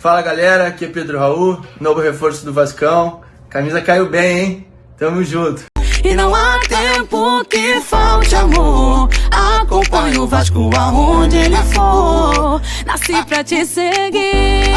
Fala galera, aqui é Pedro Raul, novo reforço do Vascão. Camisa caiu bem, hein? Tamo junto. E não há tempo que falte amor. Acompanhe o Vasco aonde ele for. Nasci pra te seguir.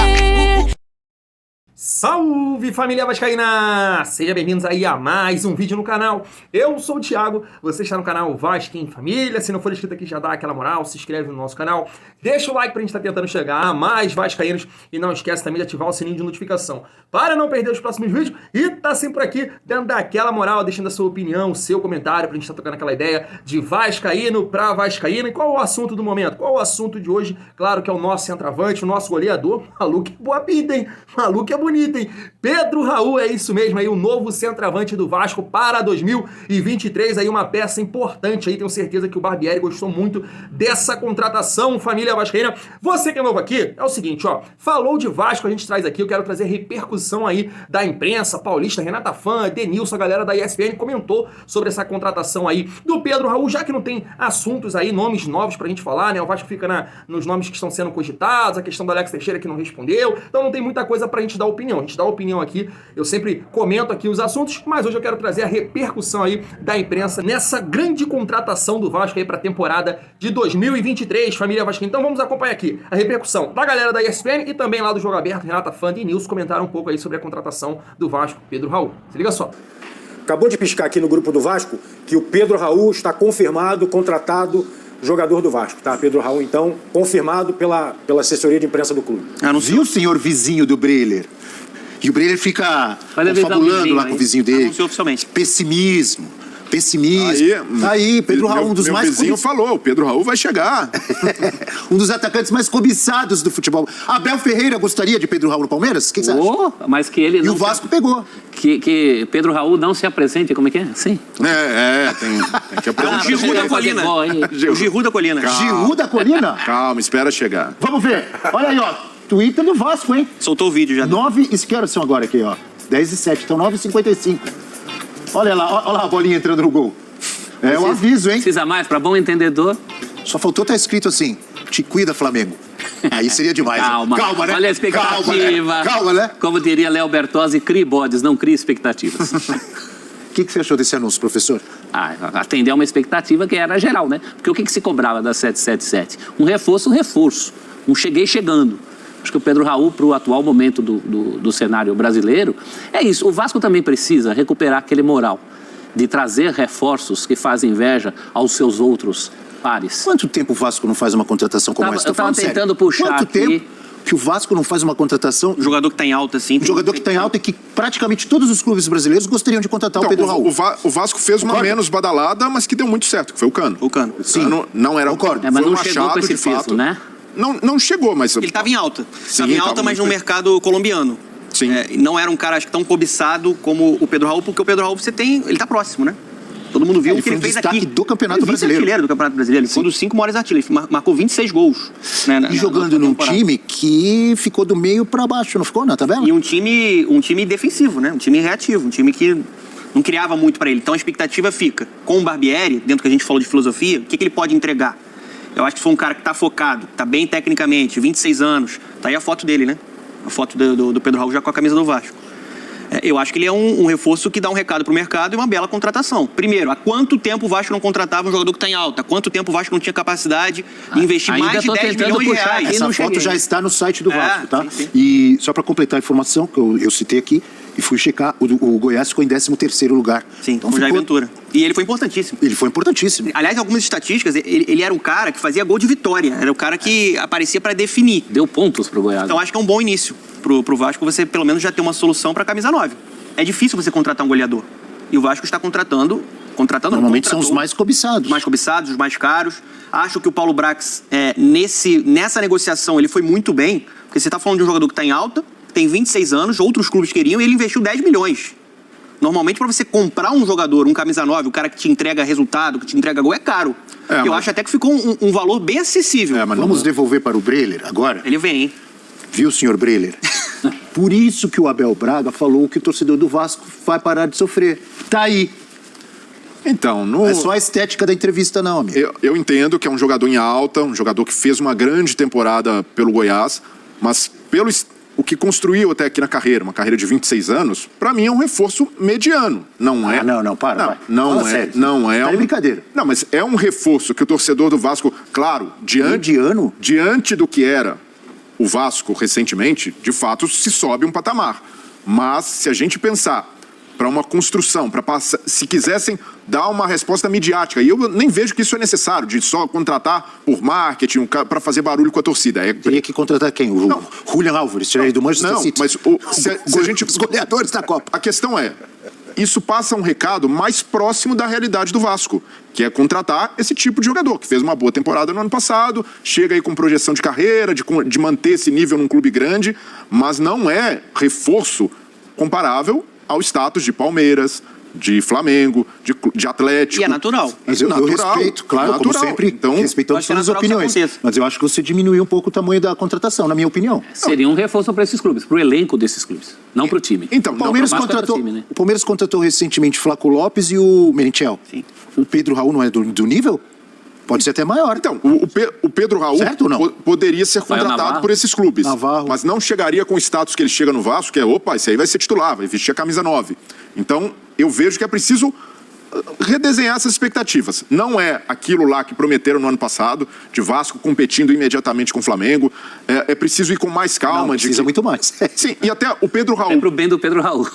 Salve família vascaína! Sejam bem-vindos aí a mais um vídeo no canal. Eu sou o Thiago, você está no canal Vasco em Família. Se não for inscrito aqui, já dá aquela moral, se inscreve no nosso canal. Deixa o like pra gente estar tentando chegar a mais vascaínos. E não esquece também de ativar o sininho de notificação para não perder os próximos vídeos. E tá sempre por aqui, dando aquela moral, deixando a sua opinião, o seu comentário, pra gente estar tocando aquela ideia de vascaíno pra vascaína. E qual o assunto do momento? Qual o assunto de hoje? Claro que é o nosso centroavante, o nosso goleador. Maluco é boa pinta, hein? Maluco é bonito, hein? Pedro Raul, é isso mesmo aí, o novo centroavante do Vasco para 2023, aí uma peça importante aí, tenho certeza que o Barbieri gostou muito dessa contratação, família vascaína. Você que é novo aqui, é o seguinte, ó, falou de Vasco, a gente traz aqui, eu quero trazer repercussão aí da imprensa paulista, Renata Fã, Denilson, a galera da ESPN comentou sobre essa contratação aí do Pedro Raul, já que não tem assuntos aí, nomes novos pra gente falar, né, o Vasco fica nos nomes que estão sendo cogitados, a questão do Alex Teixeira que não respondeu, então não tem muita coisa pra gente dar opinião. A gente dá opinião aqui, eu sempre comento aqui os assuntos, mas hoje eu quero trazer a repercussão aí da imprensa nessa grande contratação do Vasco aí para a temporada de 2023, família Vasco. Então vamos acompanhar aqui a repercussão da galera da ESPN e também lá do Jogo Aberto, Renata Fã e Nilson comentaram um pouco aí sobre a contratação do Vasco, Pedro Raul. Se liga só. Acabou de piscar aqui no grupo do Vasco que o Pedro Raul está confirmado, contratado jogador do Vasco, tá? Pedro Raul, então, confirmado pela assessoria de imprensa do clube. Viu o senhor vizinho do Breler? E o Breler fica confabulando lá com o vizinho dele. Anunciou oficialmente. Pessimismo. Aí, Pedro Raul, um dos mais vizinho falou, o Pedro Raul vai chegar. Um dos atacantes mais cobiçados do futebol. Abel Ferreira gostaria de Pedro Raul no Palmeiras? O que você acha? Mas que ele não. E o Vasco pegou. Que Pedro Raul não se apresente, como é que é? Sim. Tem que apresentar. O Giru da Colina. O Giru da Colina. Giru da Colina? Calma, espera chegar. Vamos ver. Olha aí, ó. Twitter do Vasco, hein? Soltou o vídeo já. 9, isso que horas são agora aqui, ó? 10h07, então 9h55. Olha lá a bolinha entrando no gol. É um aviso, hein? Precisa mais, para bom entendedor. Só faltou estar escrito assim, te cuida, Flamengo. Aí seria demais. Calma, né? Olha a expectativa. Calma, né? Como diria Léo Bertozzi, crie bodes, não crie expectativas. O que você achou desse anúncio, professor? Atender a uma expectativa que era geral, né? Porque o que se cobrava da 777? Um reforço. Um chegando. Acho que o Pedro Raul, para o atual momento do cenário brasileiro, é isso. O Vasco também precisa recuperar aquele moral de trazer reforços que fazem inveja aos seus outros pares. Quanto tempo o Vasco não faz uma contratação como essa? Eu estava tentando puxar Quanto aqui... tempo que o Vasco não faz uma contratação... Um jogador que está em alta, sim. Um jogador que está em alta e que praticamente todos os clubes brasileiros gostariam de contratar o Pedro Raul. O Vasco fez uma menos badalada, mas que deu muito certo, que foi o Cano. O Cano. Sim. Não era o Cano. Mas não chegou com esse peso, né? Não chegou, mas... Ele estava em alta. Estava em alta, mas no mercado colombiano. Sim. Não era um cara, acho que, tão cobiçado como o Pedro Raul, porque o Pedro Raul, ele tá próximo, né? Todo mundo viu o que ele fez aqui. Do Campeonato Brasileiro. Ele foi do Campeonato Brasileiro. Ele foi um dos 5 maiores artilheiros. Ele marcou 26 gols. E jogando num time que ficou do meio para baixo, não ficou na tabela? E um time defensivo, né? Um time reativo. Um time que não criava muito para ele. Então a expectativa fica. Com o Barbieri, dentro do que a gente falou de filosofia, o que ele pode entregar? Eu acho que foi um cara que tá focado, tá bem tecnicamente, 26 anos. Tá aí a foto dele, né? A foto do Pedro Raul já com a camisa do Vasco. Eu acho que ele é um reforço que dá um recado pro mercado e uma bela contratação. Primeiro, há quanto tempo o Vasco não contratava um jogador que está em alta? Há quanto tempo o Vasco não tinha capacidade de investir mais de 10 milhões de reais? Essa foto já está no site do Vasco, tá? Sim. E só para completar a informação que eu citei aqui, e fui checar, o Goiás ficou em 13º lugar. Sim, então com o Jair Ventura. E ele foi importantíssimo. Aliás, algumas estatísticas, ele era um cara que fazia gol de vitória. Era o cara que aparecia para definir. Deu pontos pro Goiás. Então acho que é um bom início pro Vasco você pelo menos já ter uma solução para a camisa 9. É difícil você contratar um goleador. E o Vasco está contratando. Normalmente são os mais cobiçados. Os mais cobiçados, os mais caros. Acho que o Paulo Brax, nessa negociação, ele foi muito bem. Porque você está falando de um jogador que está em alta, tem 26 anos, outros clubes queriam, e ele investiu 10 milhões. Normalmente, para você comprar um jogador, um camisa 9, o cara que te entrega resultado, que te entrega gol, é caro. Eu acho até que ficou um valor bem acessível. Mas vamos devolver para o Breler agora? Ele vem, hein? Viu, senhor Breler? Por isso que o Abel Braga falou que o torcedor do Vasco vai parar de sofrer. Tá aí. Então, não é só a estética da entrevista, não, amigo. Eu entendo que é um jogador em alta, um jogador que fez uma grande temporada pelo Goiás, mas o que construiu até aqui na carreira, uma carreira de 26 anos, para mim é um reforço mediano. Não é. Para. Não Fala é. sério. Não é. Tá de brincadeira. Não, mas é um reforço que o torcedor do Vasco, claro, diante do que era o Vasco recentemente, de fato se sobe um patamar. Mas se a gente pensar para uma construção, se quisessem dar uma resposta midiática, e eu nem vejo que isso é necessário, de só contratar por marketing, para fazer barulho com a torcida. Teria que contratar quem? O Julian Álvares, tirei do Manchester City. Mas se a gente... Os goleadores da Copa. A questão é, isso passa um recado mais próximo da realidade do Vasco, que é contratar esse tipo de jogador, que fez uma boa temporada no ano passado, chega aí com projeção de carreira, de manter esse nível num clube grande, mas não é reforço comparável ao status de Palmeiras, de Flamengo, de Atlético. E é natural. Mas eu respeito, claro, natural. Como sempre, Então, respeitamos todas as opiniões. Mas eu acho que você diminuiu um pouco o tamanho da contratação, na minha opinião. Seria um reforço para esses clubes, para o elenco desses clubes, não para o time. Então, O Palmeiras contratou, time, né? o Palmeiras contratou recentemente Flaco Lopes e o Merentiel. Sim. O Pedro Raul não é do nível? Pode ser até maior. Então, o Pedro Raul poderia ser contratado por esses clubes, mas não chegaria com o status que ele chega no Vasco, que é, opa, esse aí vai ser titular, vai vestir a camisa 9. Então, eu vejo que é preciso redesenhar essas expectativas. Não é aquilo lá que prometeram no ano passado, de Vasco competindo imediatamente com o Flamengo. É preciso ir com mais calma. Precisa muito mais. Sim, e até o Pedro Raul... É pro bem do Pedro Raul.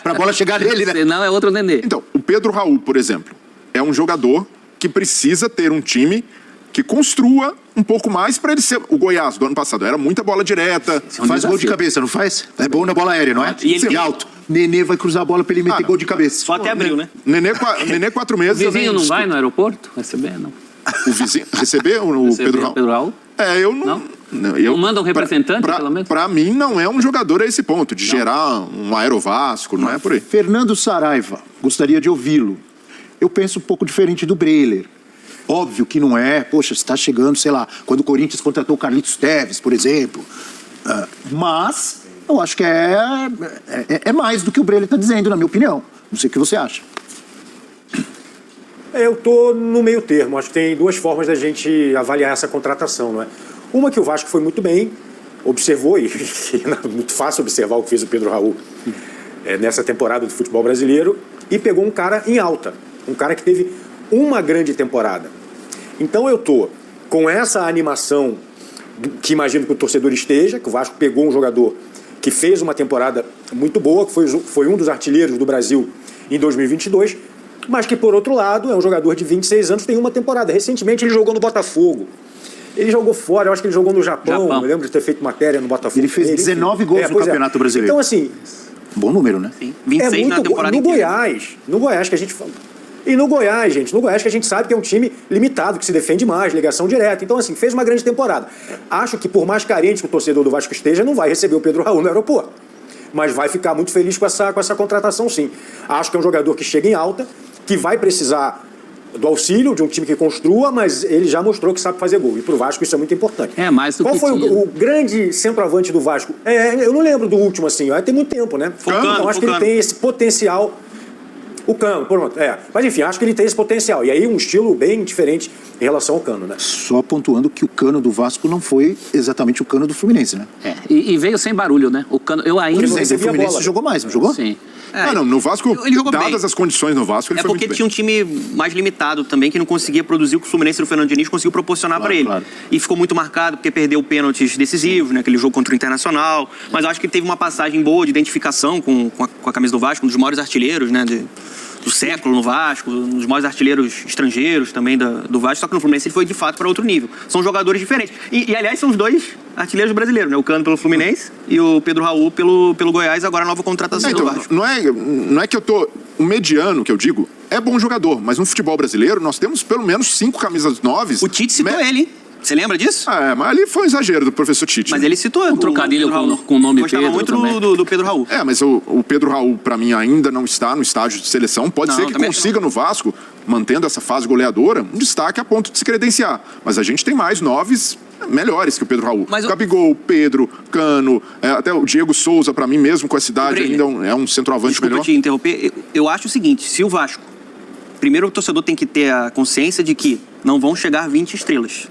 Pra bola chegar nele, né? Senão é outro nenê. Então, o Pedro Raul, por exemplo, é um jogador que precisa ter um time que construa um pouco mais para ele ser... O Goiás, do ano passado, era muita bola direta. Faz gol de cabeça, não faz? É bom na bola aérea, não é? E ele Sim, alto. Nenê vai cruzar a bola para ele meter gol de cabeça. Só até abril, né? Nenê 4 meses... O vizinho não vai no aeroporto receber, não? O vizinho... Receber o Pedro Raul? Pedro Raul? Eu não... Não manda um representante, pelo menos? Para mim, não é um jogador a esse ponto, de gerar um aerovasco, não é por aí. Fernando Saraiva, gostaria de ouvi-lo. Eu penso um pouco diferente do Breiler. Óbvio que não é, poxa, está chegando, sei lá, quando o Corinthians contratou o Carlitos Teves, por exemplo. Mas eu acho que é mais do que o Breiler está dizendo, na minha opinião. Não sei o que você acha. Eu estou no meio termo. Acho que tem duas formas da gente avaliar essa contratação, não é? Uma que o Vasco foi muito bem, observou, e é muito fácil observar o que fez o Pedro Raul nessa temporada do futebol brasileiro, e pegou um cara em alta, um cara que teve uma grande temporada. Então eu estou com essa animação que imagino que o torcedor esteja, que o Vasco pegou um jogador que fez uma temporada muito boa, que foi um dos artilheiros do Brasil em 2022, mas que, por outro lado, é um jogador de 26 anos, tem uma temporada. Recentemente ele jogou no Botafogo. Ele jogou fora, eu acho que ele jogou no Japão. Eu lembro de ter feito matéria no Botafogo. Ele fez 19 gols no Campeonato Brasileiro. Então, assim... Bom número, né? Sim. 26 na temporada no inteira. Goiás que a gente fala. E no Goiás, gente, que a gente sabe que é um time limitado, que se defende mais, ligação direta. Então, assim, fez uma grande temporada. Acho que por mais carente que o torcedor do Vasco esteja, não vai receber o Pedro Raul no aeroporto. Mas vai ficar muito feliz com essa contratação, sim. Acho que é um jogador que chega em alta, que vai precisar do auxílio de um time que construa, mas ele já mostrou que sabe fazer gol. E pro Vasco isso é muito importante. É, mais do Qual que foi tinha. o grande centroavante do Vasco? Eu não lembro do último, assim, tem muito tempo, né? Então acho que ele tem esse potencial. O Cano, pronto, Mas enfim, acho que ele tem esse potencial. E aí um estilo bem diferente em relação ao Cano, né? Só pontuando que o Cano do Vasco não foi exatamente o Cano do Fluminense, né? E veio sem barulho, né? O Cano, eu ainda... O Fluminense jogou mais, não jogou? Sim. Não, no Vasco, ele jogou dadas bem. as condições no Vasco, ele foi muito porque bem. tinha um time mais limitado também, que não conseguia produzir o que o Fluminense do Fernando Diniz conseguiu proporcionar para ele. Claro. E ficou muito marcado porque perdeu pênaltis decisivos, né? Aquele jogo contra o Internacional. Mas eu acho que ele teve uma passagem boa de identificação com a camisa do Vasco, um dos maiores artilheiros, né? Do século no Vasco, um dos maiores artilheiros estrangeiros também do Vasco, só que no Fluminense ele foi de fato para outro nível. São jogadores diferentes. E aliás, são os dois artilheiros brasileiros, né? O Cano pelo Fluminense e o Pedro Raul pelo Goiás, agora a nova contratação do Vasco. Não é que eu tô... O mediano, que eu digo, é bom jogador, mas no futebol brasileiro nós temos pelo menos 5 camisas 9. O Tite citou ele, hein? Você lembra disso? Mas ali foi um exagero do professor Tite. Mas ele citou Um trocadilho com o nome Gostava Pedro muito do Pedro Raul. Mas o Pedro Raul, pra mim, ainda não está no estágio de seleção. Pode ser que consiga no Vasco, mantendo essa fase goleadora, um destaque a ponto de se credenciar. Mas a gente tem mais 9 melhores que o Pedro Raul. Gabigol, Pedro, Cano, até o Diego Souza, pra mim mesmo, com essa idade, ainda é um centroavante melhor. Desculpa te interromper. Eu acho o seguinte, se o Vasco... Primeiro o torcedor tem que ter a consciência de que não vão chegar 20 estrelas.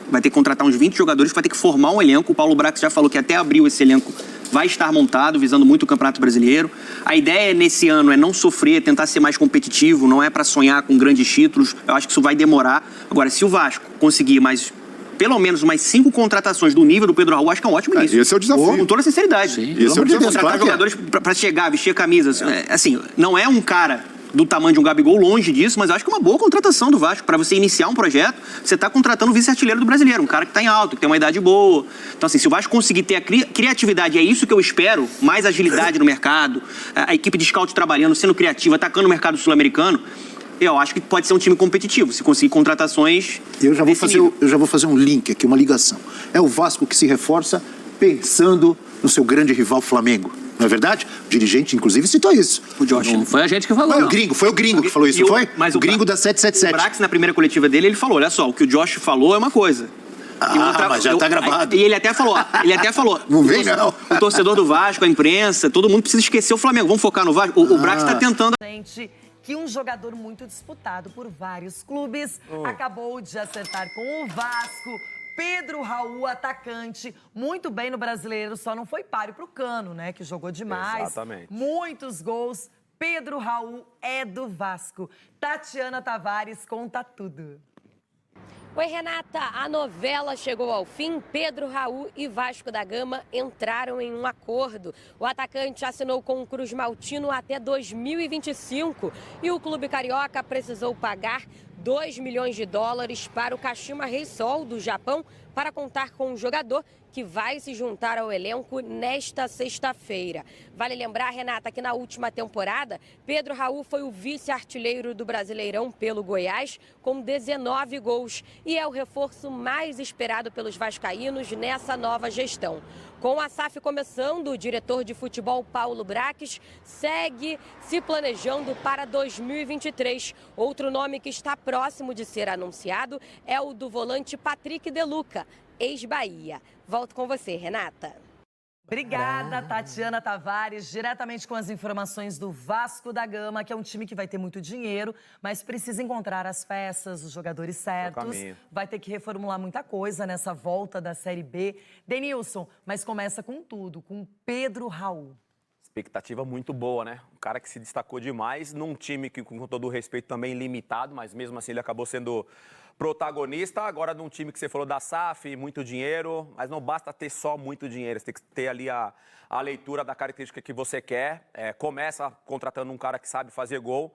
vai ter que contratar uns 20 jogadores, vai ter que formar um elenco. O Paulo Brax já falou que até abril esse elenco vai estar montado, visando muito o Campeonato Brasileiro. A ideia nesse ano é não sofrer, tentar ser mais competitivo, não é para sonhar com grandes títulos. Eu acho que isso vai demorar. Agora, se o Vasco conseguir pelo menos umas 5 contratações do nível do Pedro Raul, acho que é um ótimo início. Esse é o desafio. Com toda sinceridade. Sim, esse é o desafio. Contratar jogadores para chegar, vestir a camisa. Assim, não é um cara do tamanho de um Gabigol, longe disso, mas acho que é uma boa contratação do Vasco. Para você iniciar um projeto, você está contratando o vice-artilheiro do Brasileiro, um cara que está em alto, que tem uma idade boa. Então, assim, se o Vasco conseguir ter a criatividade, é isso que eu espero, mais agilidade no mercado, a equipe de scout trabalhando, sendo criativa, atacando o mercado sul-americano, eu acho que pode ser um time competitivo, se conseguir contratações. Eu já vou fazer um link aqui, uma ligação. É o Vasco que se reforça pensando no seu grande rival Flamengo. Não é verdade? O dirigente, inclusive, citou isso. O Josh. Não foi a gente que falou. Foi o gringo que falou isso, não foi? Mas o gringo da 777. O Brax, na primeira coletiva dele, ele falou, olha só, o que o Josh falou é uma coisa. Mas já tá gravado. E ele até falou. Não vem, não. O torcedor do Vasco, a imprensa, todo mundo precisa esquecer o Flamengo. Vamos focar no Vasco. O Brax tá tentando. Gente, que um jogador muito disputado por vários clubes acabou de acertar com o Vasco. Pedro Raul, atacante, muito bem no Brasileiro, só não foi páreo pro Cano, né? Que jogou demais. Exatamente. Muitos gols. Pedro Raul é do Vasco. Tatiana Tavares conta tudo. Oi, Renata. A novela chegou ao fim. Pedro Raul e Vasco da Gama entraram em um acordo. O atacante assinou com o Cruz Maltino até 2025 e o clube carioca precisou pagar $2 milhões para o Kashima Reysol do Japão para contar com um jogador que vai se juntar ao elenco nesta sexta-feira. Vale lembrar, Renata, que na última temporada, Pedro Raul foi o vice-artilheiro do Brasileirão pelo Goiás, com 19 gols, e é o reforço mais esperado pelos vascaínos nessa nova gestão. Com a SAF começando, o diretor de futebol Paulo Brax segue se planejando para 2023. Outro nome que está próximo de ser anunciado é o do volante Patrick De Luca, ex-Bahia. Volto com você, Renata. Obrigada, Tatiana Tavares, diretamente com as informações do Vasco da Gama, que é um time que vai ter muito dinheiro, mas precisa encontrar as peças, os jogadores certos. Vai ter que reformular muita coisa nessa volta da Série B. Denilson, mas começa com tudo, com Pedro Raul. Expectativa muito boa, né? Um cara que se destacou demais num time que, com todo o respeito, também limitado, mas mesmo assim ele acabou sendo protagonista. Agora num time que você falou da SAF, muito dinheiro, mas não basta ter só muito dinheiro, você tem que ter ali a leitura da característica que você quer. Começa contratando um cara que sabe fazer gol.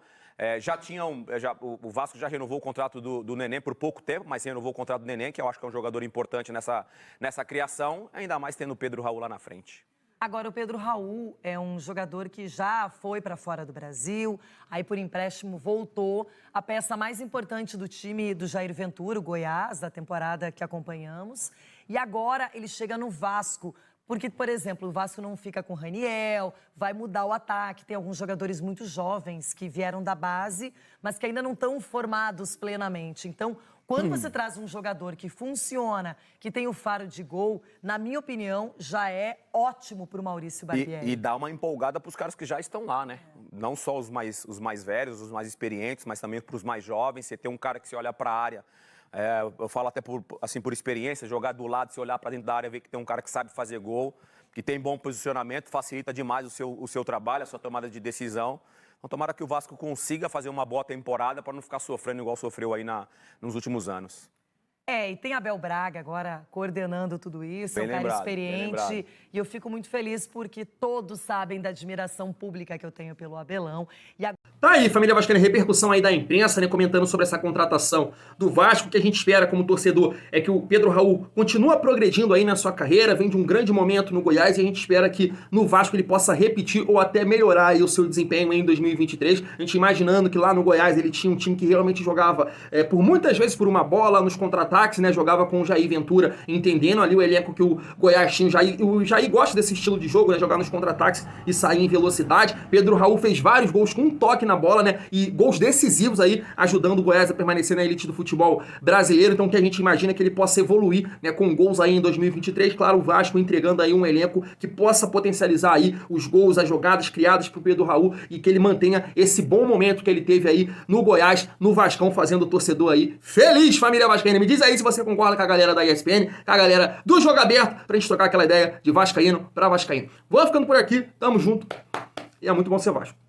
O Vasco já renovou o contrato do Neném por pouco tempo, mas renovou o contrato do Neném, que eu acho que é um jogador importante nessa criação, ainda mais tendo o Pedro Raul lá na frente. Agora, o Pedro Raul é um jogador que já foi para fora do Brasil, aí por empréstimo voltou. A peça mais importante do time do Jair Ventura, o Goiás, da temporada que acompanhamos. E agora ele chega no Vasco, porque, por exemplo, o Vasco não fica com o Raniel, vai mudar o ataque. Tem alguns jogadores muito jovens que vieram da base, mas que ainda não estão formados plenamente. Então, quando você traz um jogador que funciona, que tem o faro de gol, na minha opinião, já é ótimo para o Maurício Barbieri. E dá uma empolgada para os caras que já estão lá, né? Não só os mais velhos, os mais experientes, mas também para os mais jovens. Você tem um cara que se olha para a área, eu falo até por experiência, jogar do lado, se olhar para dentro da área, ver que tem um cara que sabe fazer gol, que tem bom posicionamento, facilita demais o seu trabalho, a sua tomada de decisão. Então, tomara que o Vasco consiga fazer uma boa temporada para não ficar sofrendo igual sofreu aí nos últimos anos. E tem Abel Braga agora coordenando tudo isso, é um cara experiente. E eu fico muito feliz porque todos sabem da admiração pública que eu tenho pelo Abelão. Tá aí, família vascaína, repercussão aí da imprensa, né, comentando sobre essa contratação do Vasco. O que a gente espera como torcedor é que o Pedro Raul continua progredindo aí na sua carreira, vem de um grande momento no Goiás e a gente espera que no Vasco ele possa repetir ou até melhorar aí o seu desempenho em 2023. A gente imaginando que lá no Goiás ele tinha um time que realmente jogava por muitas vezes por uma bola nos contra-ataques, né, jogava com o Jair Ventura, entendendo ali o elenco que o Goiás tinha. O Jair gosta desse estilo de jogo, né, jogar nos contra-ataques e sair em velocidade. Pedro Raul fez vários gols com um toque na bola, né? E gols decisivos aí, ajudando o Goiás a permanecer na elite do futebol brasileiro. Então, que a gente imagina que ele possa evoluir, né? Com gols aí em 2023. Claro, o Vasco entregando aí um elenco que possa potencializar aí os gols, as jogadas criadas pro Pedro Raul e que ele mantenha esse bom momento que ele teve aí no Goiás, no Vascão, fazendo o torcedor aí feliz, família vascaína. Me diz aí se você concorda com a galera da ESPN, com a galera do Jogo Aberto, pra gente trocar aquela ideia de vascaíno pra vascaíno. Vamos ficando por aqui, tamo junto. E é muito bom ser Vasco.